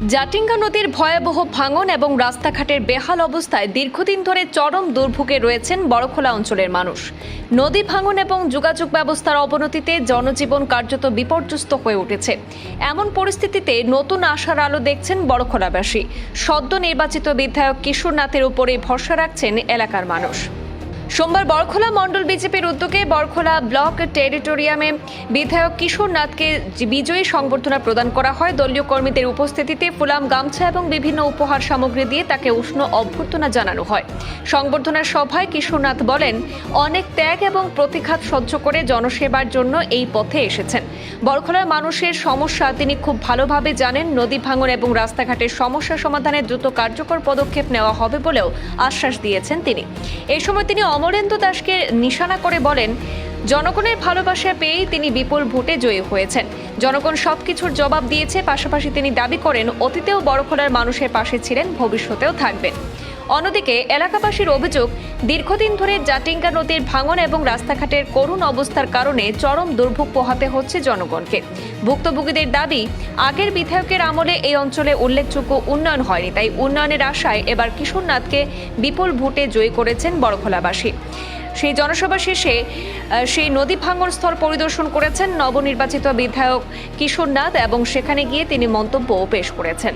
জাটিঙ্গা নদীর ভয়াবহ ভাঙন এবং রাস্তাঘাটের বেহাল অবস্থায় দীর্ঘদিন ধরে চরম দুর্ভোগে রয়েছেন বড়খোলা অঞ্চলের মানুষ। নদী ভাঙন এবং যোগাযোগ ব্যবস্থার অবনতিতে জনজীবন কার্যত বিপর্যস্ত হয়ে উঠেছে। এমন পরিস্থিতিতে নতুন আশার আলো দেখছেন বড়খোলাবাসী। সদ্য নির্বাচিত বিধায়ক কিশোর নাথের উপরে ভরসা রাখছেন এলাকার মানুষ। সোমবার বড়খোলা মণ্ডল বিজেপির উদ্যোগে বড়খোলা ব্লক টেরিটোরিয়ামে বিধায়ক কিশোর নাথকে বিজয়ী সংবর্ধনা প্রদান করা হয়। দলীয় কর্মীদের উপস্থিতিতে ফুলাম, গামছা এবং বিভিন্ন উপহার সামগ্রী দিয়ে তাকে উষ্ণ অভ্যর্থনা জানানো হয়। সংবর্ধনার সভায় কিশোর নাথ বলেন, অনেক ত্যাগ এবং প্রতিঘাত সহ্য করে জনসেবার জন্য এই পথে এসেছেন। বড়খোলার মানুষের সমস্যা তিনি খুব ভালোভাবে জানেন। নদী ভাঙন এবং রাস্তাঘাটের সমস্যা সমাধানে দ্রুত কার্যকর পদক্ষেপ নেওয়া হবে বলেও আশ্বাস দিয়েছেন তিনি। এই সময় তিনি অমরেন্দু দাসকে নিশানা করে বলেন, জনগণের ভালোবাসা পেয়েই তিনি বিপুল ভোটে জয়ী হয়েছেন। জনগণ সবকিছুর জবাব দিয়েছে। পাশাপাশি তিনি দাবি করেন, অতীতেও বড়খোলার মানুষের পাশে ছিলেন, ভবিষ্যতেও থাকবেন। অন্যদিকে এলাকাবাসীর অভিযোগ, দীর্ঘদিন ধরে জাটিঙ্গা নদীর ভাঙন এবং রাস্তাঘাটের করুণ অবস্থার কারণে চরম দুর্ভোগ পোহাতে হচ্ছে জনগণকে। ভুক্তভোগীদের দাবি, আগের বিধায়কের আমলে এই অঞ্চলে উল্লেখযোগ্য উন্নয়ন হয়নি, তাই উন্নয়নের আশায় এবার কিশোর নাথকে বিপুল ভোটে জয়ী করেছেন বড়খোলাবাসী। সেই জনসভা শেষে সেই নদী ভাঙন স্থল পরিদর্শন করেছেন নবনির্বাচিত বিধায়ক কিশোর নাথ এবং সেখানে গিয়ে তিনি মন্তব্য পেশ করেছেন।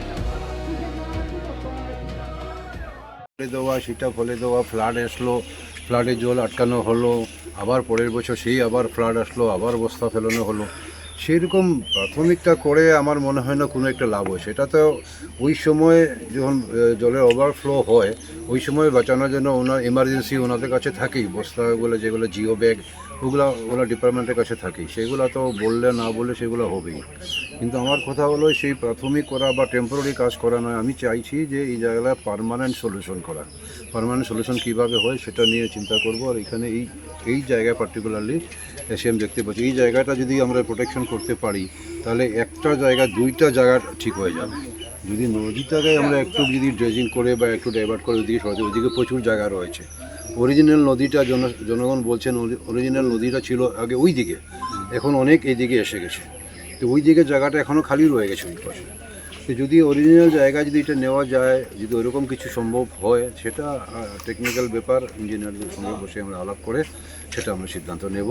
সেটা ফলে দেওয়া, ফ্লাড আসলো, ফ্লাডের জল আটকানো হলো, আবার পরের বছর সেই আবার ফ্লাড আসলো, আবার বস্তা ফেলানো হলো। সেরকম প্রাথমিকটা করে আমার মনে হয় না কোনো একটা লাভ হয়। সেটা তো ওই সময় যখন জলের ওভারফ্লো হয়, ওই সময় বাঁচানোর জন্য এমার্জেন্সি ওনাদের কাছে থাকেই, বস্তাগুলো যেগুলো জিও ব্যাগ ওগুলো ডিপার্টমেন্টের কাছে থাকেই। সেগুলো তো বললে না বলে সেগুলো হবেই। কিন্তু আমার কথা হলো, সেই প্রাথমিক করা বা টেম্পোরারি কাজ করা নয়। আমি চাইছি যে এই জায়গায় পার্মানেন্ট সলিউশন করা। পার্মানেন্ট সলিউশন কীভাবে হয় সেটা নিয়ে চিন্তা করব। আর এখানে এই জায়গায় পার্টিকুলারলি এসএম দেখতে পাচ্ছি, এই জায়গাটা যদি আমরা প্রোটেকশন করতে পারি, তাহলে একটা জায়গা দুইটা জায়গা ঠিক হয়ে যাবে। যদি নদীটাকে আমরা একটু যদি ড্রেজিং করে বা একটু ডাইভার্ট করে ওইদিকে সহজে, ওইদিকে প্রচুর জায়গা রয়েছে। অরিজিনাল নদীটা জনগণ বলছেন অরিজিনাল নদীটা ছিল আগে ওই দিকে, এখন অনেক এই দিকে এসে গেছে। তো ওই দিকে জায়গাটা এখনও খালি রয়ে গেছে ওই পাশে। তো যদি অরিজিনাল জায়গা যদি এটা নেওয়া যায়, যদি ওইরকম কিছু সম্ভব হয়, সেটা টেকনিক্যাল ব্যাপার, ইঞ্জিনিয়ারদের সঙ্গে বসে আমরা আলাপ করে সেটা আমরা সিদ্ধান্ত নেব।